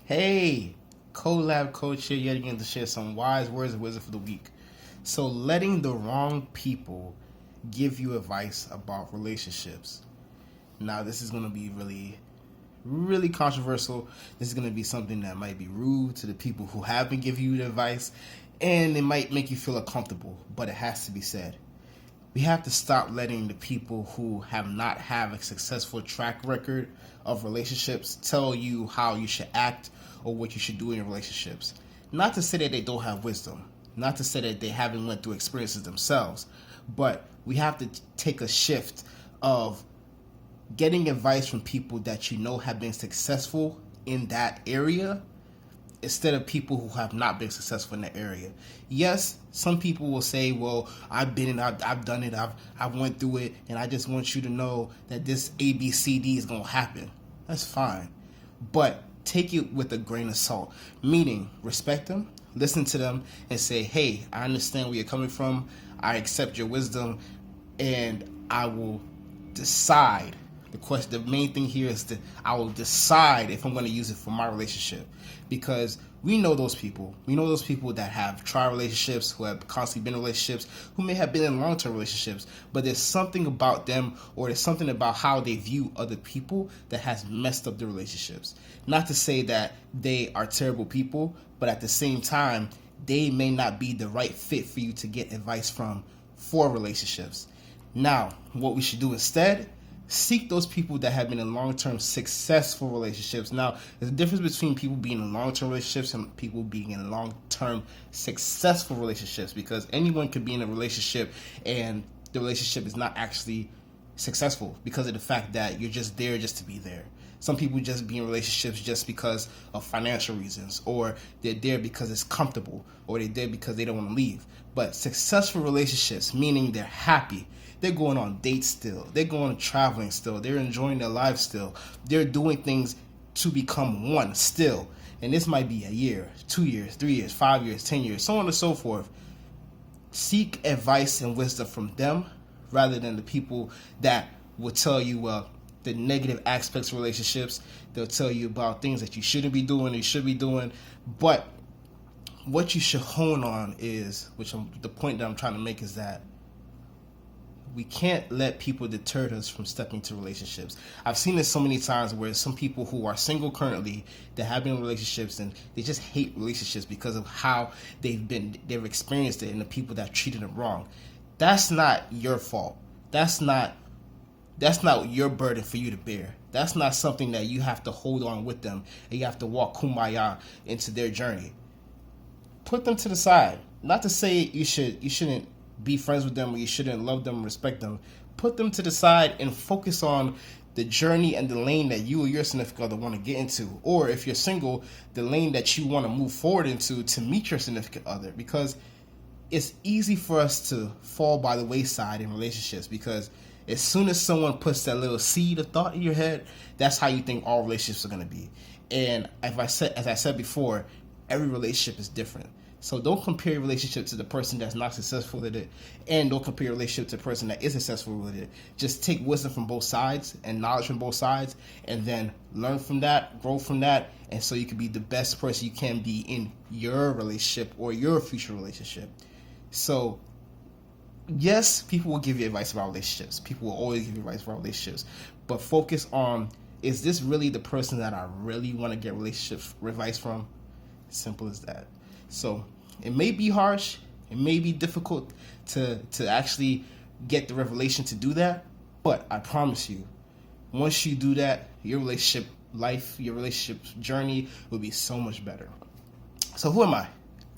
Hey, collab coach here yet again to share some wise words of wisdom for the week. So, letting the wrong people give you advice about relationships. Now, this is going to be really controversial. This is going to be something that might be rude to the people who have been giving you the advice, and it might make you feel uncomfortable, but it has to be said. We have to stop letting the people who have not have a successful track record of relationships tell you how you should act or what you should do in your relationships. Not to say that they don't have wisdom, not to say that they haven't went through experiences themselves, but we have to take a shift of getting advice from people that you know have been successful in that area instead of people who have not been successful in that area. Yes, some people will say, well, I've been in, I've done it, I've went through it, and I just want you to know that this ABCD is going to happen. That's fine. But take it with a grain of salt, meaning respect them, listen to them, and say, hey, I understand where you're coming from, I accept your wisdom, and I will decide. The main thing here is that I will decide if I'm going to use it for my relationship, because we know those people. We know those people that have tried relationships, who have constantly been in relationships, who may have been in long-term relationships, but there's something about them, or there's something about how they view other people that has messed up their relationships. Not to say that they are terrible people, but at the same time, they may not be the right fit for you to get advice from for relationships. Now, what we should do instead, seek those people that have been in long-term successful relationships. Now, there's a difference between people being in long-term relationships and people being in long-term successful relationships, because anyone could be in a relationship and the relationship is not actually successful because of the fact that you're just there just to be there. Some people just be in relationships just because of financial reasons, or they're there because it's comfortable, or they're there because they don't want to leave. But successful relationships, meaning they're happy, they're going on dates still, they're going traveling still, they're enjoying their lives still, they're doing things to become one still. And this might be a year, 2 years, 3 years, 5 years, 10 years, so on and so forth. Seek advice and wisdom from them rather than the people that will tell you, well, the negative aspects of relationships. They'll tell you about things that you shouldn't be doing, you should be doing. But what you should hone on is, the point that I'm trying to make is that we can't let people deter us from stepping into relationships. I've seen this so many times where some people who are single currently, that have been in relationships, and they just hate relationships because of how they've experienced it and the people that treated them wrong. That's not your fault. That's not your burden for you to bear. That's not something that you have to hold on with them and you have to walk kumbaya into their journey. Put them to the side. Not to say you shouldn't be friends with them or you shouldn't love them, respect them. Put them to the side and focus on the journey and the lane that you or your significant other want to get into. Or if you're single, the lane that you want to move forward into to meet your significant other. Because it's easy for us to fall by the wayside in relationships, because as soon as someone puts that little seed of thought in your head, that's how you think all relationships are going to be. And as I said before, every relationship is different. So don't compare your relationship to the person that's not successful with it, and don't compare your relationship to the person that is successful with it. Just take wisdom from both sides and knowledge from both sides, and then learn from that, grow from that, and so you can be the best person you can be in your relationship or your future relationship. So yes, people will give you advice about relationships. People will always give you advice about relationships. But focus on, is this really the person that I really want to get relationship advice from? Simple as that. So it may be harsh. It may be difficult to actually get the revelation to do that. But I promise you, once you do that, your relationship life, your relationship journey will be so much better. So who am I?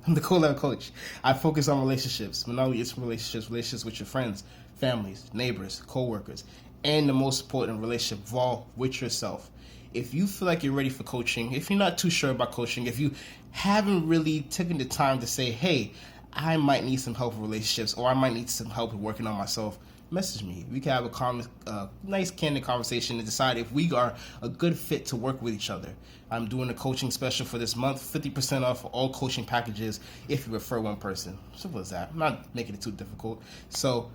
I'm the co-level coach. I focus on relationships, but not only just relationships with your friends, families, neighbors, co-workers, and the most important relationship of all, with yourself. If you feel like you're ready for coaching, if you're not too sure about coaching, if you haven't really taken the time to say, hey, I might need some help with relationships, or I might need some help with working on myself, message me. We can have a nice, candid conversation and decide if we are a good fit to work with each other. I'm doing a coaching special for this month, 50% off all coaching packages if you refer one person. Simple as that. I'm not making it too difficult. So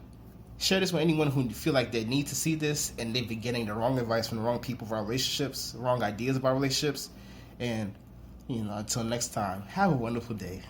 share this with anyone who feel like they need to see this and they've been getting the wrong advice from the wrong people about relationships, wrong ideas about relationships. And Until next time, have a wonderful day.